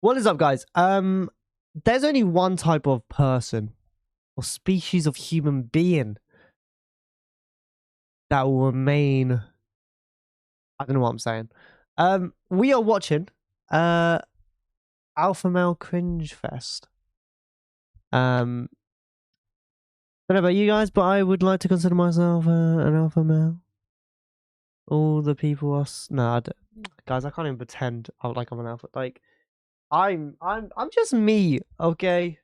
What is up, guys? There's only one type of person or species of human being that will remain. I don't know what I'm saying. We are watching Alpha Male Cringe Fest. Don't know about you guys, but I would like to consider myself an alpha male. All the people are guys. I can't even pretend like I'm an alpha. Like I'm just me. Okay.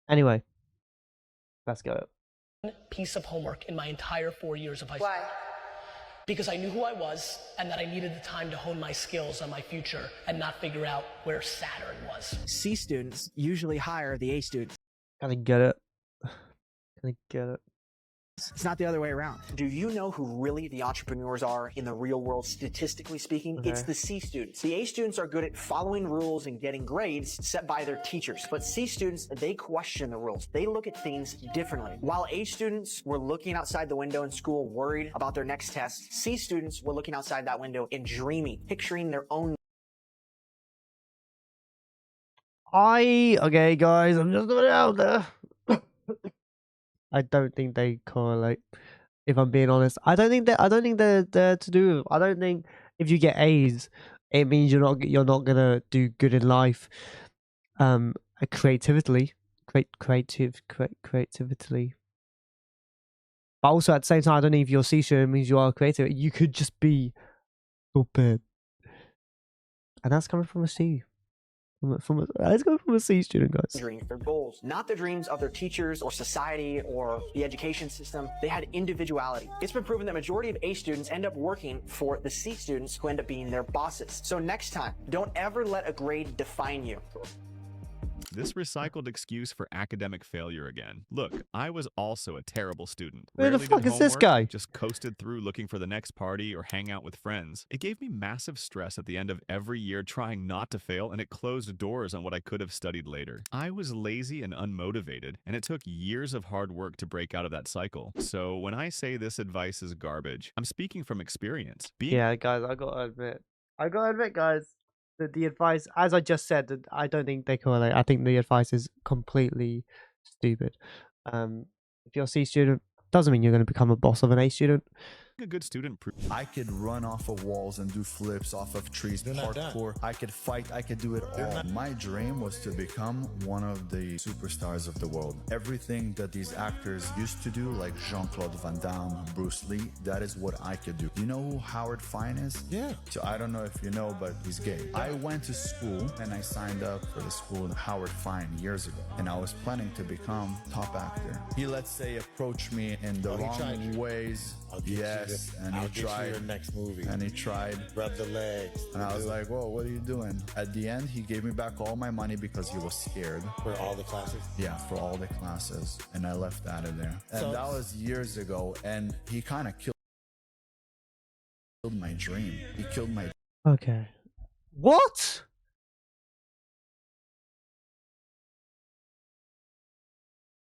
Anyway, let's go. Piece of homework in my entire 4 years of high school. Why? Because I knew who I was and that I needed the time to hone my skills on my future and not figure out where Saturn was. C students usually hire the A students. Kinda get it. Kinda get it. It's not the other way around. Do you know who really the entrepreneurs are in the real world, statistically speaking? Okay. It's the C students. The A students are good at following rules and getting grades set by their teachers. But C students, they question the rules. They look at things differently. While A students were looking outside the window in school, worried about their next test, C students were looking outside that window and dreaming, picturing their own. Okay, guys, I'm just putting it out there. I don't think they correlate. If I'm being honest, I don't think they're there to do. I don't think if you get A's, it means you're not gonna do good in life. Creatively. But also at the same time, I don't know if you're C student means you are creative. You could just be stupid, and that's coming from a C. Let's go from a C student, guys. Dream, their goals, not the dreams of their teachers or society or the education system. They had individuality. It's been proven that majority of A students end up working for the C students who end up being their bosses. So next time, don't ever let a grade define you. This recycled excuse for academic failure again. Look, I was also a terrible student. Where the Rarely fuck did is this homework, guy? Just coasted through looking for the next party or hang out with friends. It gave me massive stress at the end of every year trying not to fail, and it closed doors on what I could have studied later. I was lazy and unmotivated, and it took years of hard work to break out of that cycle. So when I say this advice is garbage, I'm speaking from experience. Yeah, guys, I gotta admit, guys, that the advice, as I just said, that I don't think they correlate. I think the advice is completely stupid. If you're a C student, doesn't mean you're going to become a boss of an A student. A good student. I could run off of walls and do flips off of trees, parkour. I could fight. I could do it all. My dream was to become one of the superstars of the world. Everything that these actors used to do, like Jean-Claude Van Damme, Bruce Lee, that is what I could do. You know who Howard Fine is? Yeah. So I don't know if you know, but he's gay. I went to school and I signed up for the school Howard Fine years ago, and I was planning to become top actor. He, let's say, approached me in the wrong ways. Yes, and he tried your next movie. And he tried, rub the legs, and I was like, "Whoa, what are you doing?" At the end, he gave me back all my money because he was scared. For all the classes? Yeah, for all the classes, and I left out of there. And that was years ago, and he kind of killed my dream. He killed my. Okay. What?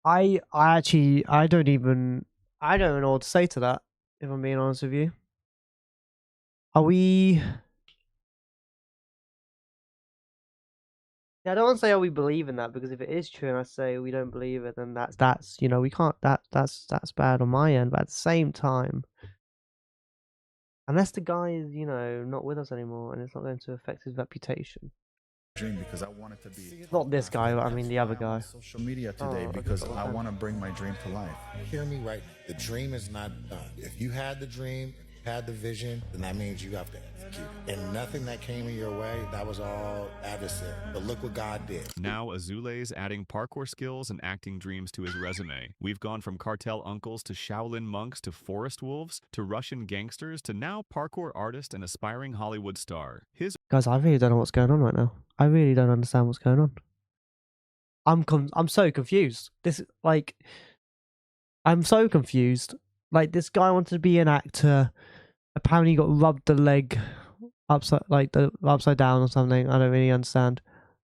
I don't even know what to say to that, if I'm being honest with you. Are we... Yeah, I don't want to say are we believe in that, because if it is true and I say we don't believe it, then that's you know, we can't, that's bad on my end. But at the same time, unless the guy is, you know, not with us anymore and it's not going to affect his reputation. Dream because I wanted to be not this guy, but I mean the other guy. on social media today because I want to bring my dream to life. Hear me right now. The dream is not done. If you had the dream, if you had the vision, then that means you have to execute. And nothing that came in your way, that was all adversary. But look what God did. Now Azule's adding parkour skills and acting dreams to his resume. We've gone from cartel uncles to Shaolin monks to forest wolves to Russian gangsters to now parkour artist and aspiring Hollywood star. Guys, I really don't know what's going on right now. I really don't understand what's going on. I'm so confused. I'm so confused. Like, this guy wanted to be an actor. Apparently, he got rubbed the leg upside down or something. I don't really understand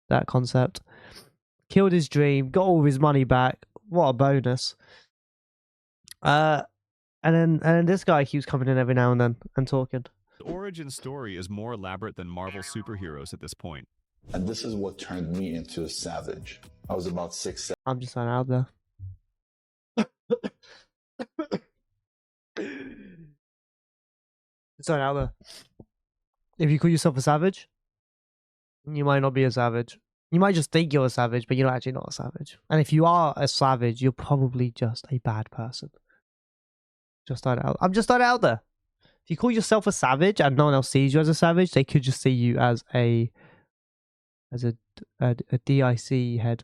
that concept. Killed his dream. Got all of his money back. What a bonus. And then this guy keeps coming in every now and then and talking. The origin story is more elaborate than Marvel superheroes at this point. And this is what turned me into a savage. I was about 6, I'm just not out there. It's not out there. If you call yourself a savage, you might not be a savage. You might just think you're a savage, but you're actually not a savage. And if you are a savage, you're probably just a bad person. Just throw it out. I'm just throwing it out there. If you call yourself a savage and no one else sees you as a savage, they could just see you as a DIC head.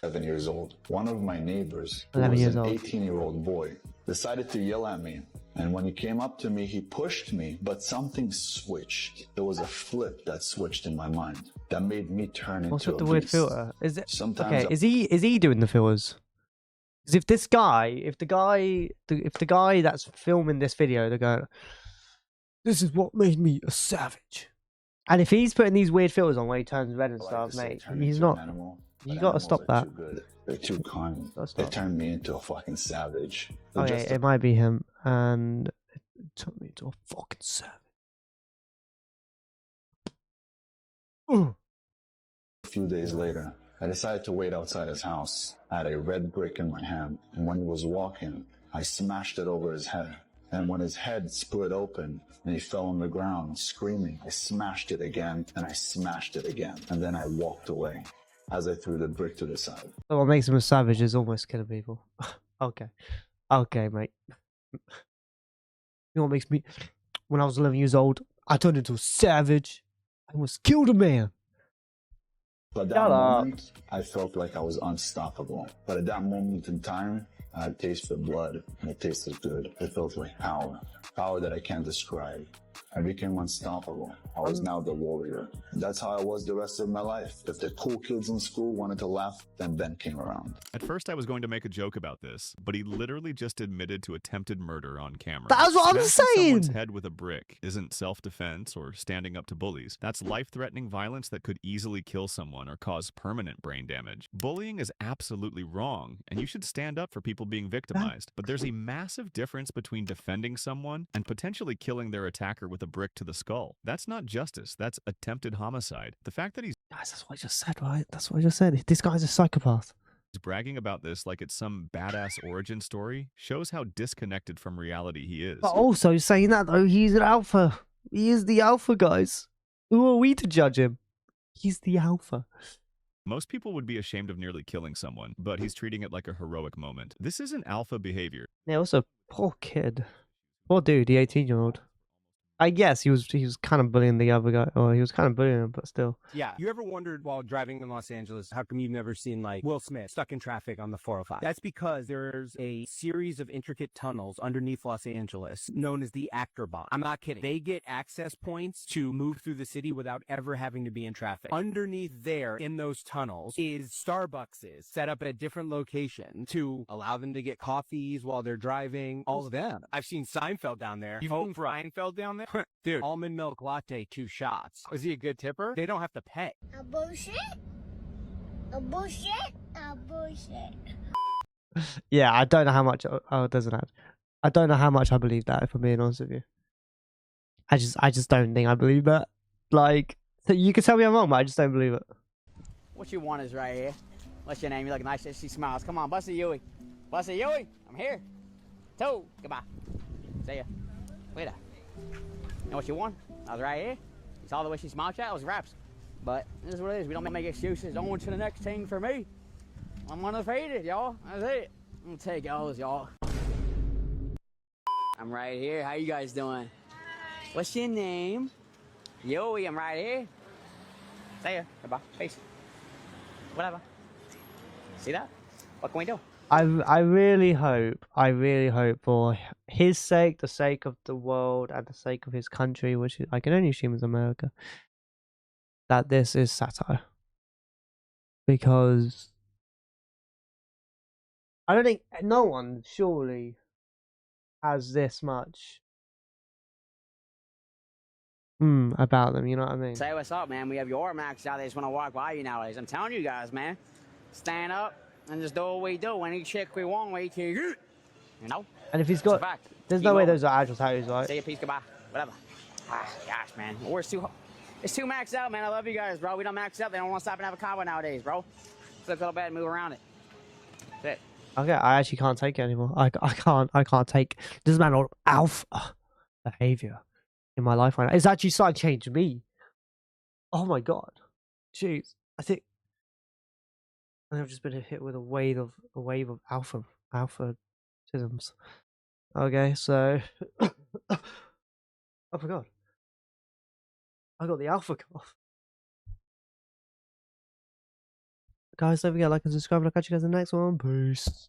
7 years old. One of my neighbors, who 11 was years an old. 18-year-old boy, decided to yell at me. And when he came up to me, he pushed me, but something switched. There was a flip that switched in my mind that made me turn What's into with the a weird beast. filter? Is it Sometimes okay? Is he doing the filters? Because if the guy that's filming this video, they're going, "This is what made me a savage," and if he's putting these weird filters on when he turns red and I like stuff, to say mate, turn he's into an not. animal, You but gotta animals stop are that. Too good. They're too kind. Gotta They stop. turned me into a fucking savage. They're Okay, just it might be him, and it took me to a fucking savage. Ooh. A few days later, I decided to wait outside his house. I had a red brick in my hand, and when he was walking, I smashed it over his head. And when his head split open and he fell on the ground screaming, I smashed it again, and I smashed it again. And then I walked away as I threw the brick to the side. So what makes him a savage is almost killing people. Okay, mate. You know what makes me? When I was 11 years old, I turned into a savage. I almost killed a man. But that Shut up. moment, I felt like I was unstoppable. But at that moment in time, I had tasted blood, and it tasted good. It felt like power. Power that I can't describe. I became unstoppable. I was now the warrior. That's how I was the rest of my life. If the cool kids in school wanted to laugh, then Ben came around. At first, I was going to make a joke about this, but he literally just admitted to attempted murder on camera. That's what I'm Smashing someone's saying. head with a brick isn't self-defense or standing up to bullies. That's life-threatening violence that could easily kill someone or cause permanent brain damage. Bullying is absolutely wrong, and you should stand up for people being victimized. But there's a massive difference between defending someone and potentially killing their attacker with a brick to the skull. That's not justice. That's attempted homicide. The fact that he's Guys, that's what I just said, right? That's what I just said. This guy's a psychopath. bragging about this like it's some badass origin story shows how disconnected from reality he is. But also saying that though, he's an alpha. He is the alpha, guys. Who are we to judge him? He's the alpha. Most people would be ashamed of nearly killing someone, but he's treating it like a heroic moment. This isn't alpha behavior. Yeah, also, poor kid. Poor dude, the 18-year-old. I guess he was kind of bullying the other guy, or he was kind of bullying him, but still. Yeah. You ever wondered while driving in Los Angeles, how come you've never seen like Will Smith stuck in traffic on the 405? That's because there's a series of intricate tunnels underneath Los Angeles known as the actor box. I'm not kidding. They get access points to move through the city without ever having to be in traffic. Underneath there in those tunnels is Starbucks set up at a different location to allow them to get coffees while they're driving. All of them. I've seen Seinfeld down there. You've seen Seinfeld down there? Dude, almond milk latte, 2 shots. Is he a good tipper? They don't have to pay. A bullshit? A bullshit? A bullshit. Yeah, I don't know how much. Oh, it doesn't add. I don't know how much I believe that. If I'm being honest with you, I just don't think I believe that. Like, so you can tell me I'm wrong, but I just don't believe it. What you want is right here. What's your name? You look nice. She smiles. Come on, Buster Yui. Buster Yui, I'm here. Two. Goodbye. See ya. Later. You know what you want? I was right here. You saw the way she smiled at? It was raps. But this is what it is. We don't make excuses. On to the next thing for me. I'm undefeated, y'all. That's it. I'm gonna take y'all. I'm right here. How you guys doing? What's your name? Yui, I'm right here. See ya. Goodbye. Peace. Whatever. See that? What can we do? I really hope for his sake, the sake of the world, and the sake of his country, which I can only assume is America, that this is satire. Because I don't think no one surely has this much about them, you know what I mean? Say what's up, man. We have your Max out there just want to walk by you nowadays. I'm telling you guys, man. Stand up and just do what we do. Any chick we want, we can, you know? And if he's It's a got, fact. there's Keep no way rolling. those are actual tattoos, right? Say your piece, goodbye. Whatever. Ah, gosh, man. Where's too hot? It's too maxed out, man. I love you guys, bro. We don't max out. They don't want to stop and have a combo nowadays, bro. Flip a little bit and move around it. That's it. Okay, I actually can't take it anymore. I can't take this amount of alpha behavior in my life right now. It's actually starting to change me. Oh my god. Jeez. I think I've just been hit with a wave of alphatisms. Okay, so oh my god. I got the alpha cough. Guys, don't forget to like and subscribe, and I'll catch you guys in the next one. Peace.